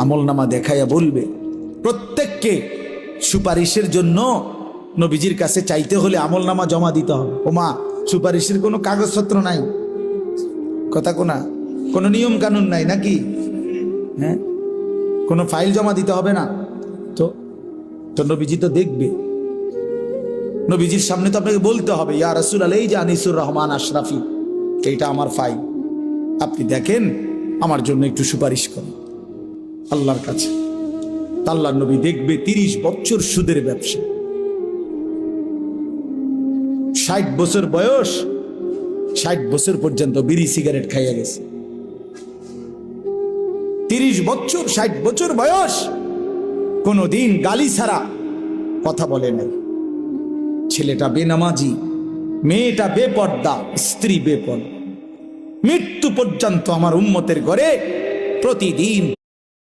আমলনামা দেখাইয়া বলবে, প্রত্যেককে সুপারিশের জন্য নবীজির কাছে চাইতে হলে আমলনামা জমা দিতে হবে। ও মা, সুপারিশের কোনো কাগজপত্র নাই, কথা কোনা, কোনো নিয়ম কানুন নাই নাকি? হ্যাঁ, কোনো ফাইল জমা দিতে হবে না তো? তো নবীজি তো দেখবে, নবীজির সামনে তো আপনাকে বলতে হবে, ইয়া রাসূলুল্লাহ, এই যে আনিসুর রহমান আশরাফি, এইটা আমার ফাইল, আপনি দেখেন আমার জন্য একটু সুপারিশ করেন আল্লাহর কাছে। আল্লাহর নবী দেখবে 30 বছর সুদের ব্যবসা, 60 বছর বয়স, 60 বছর পর্যন্ত বিড়ি সিগারেট খাইয়া গেছে। 30 বছর, 60 বছর বয়স, কোনদিন গালি ছাড়া কথা বলে নাই। ছেলেটা বেনামাজি, মেয়েটা বেপর্দা, স্ত্রী বেপর্দা। মৃত্যু পর্যন্ত আমার উম্মতের ঘরে প্রতিদিন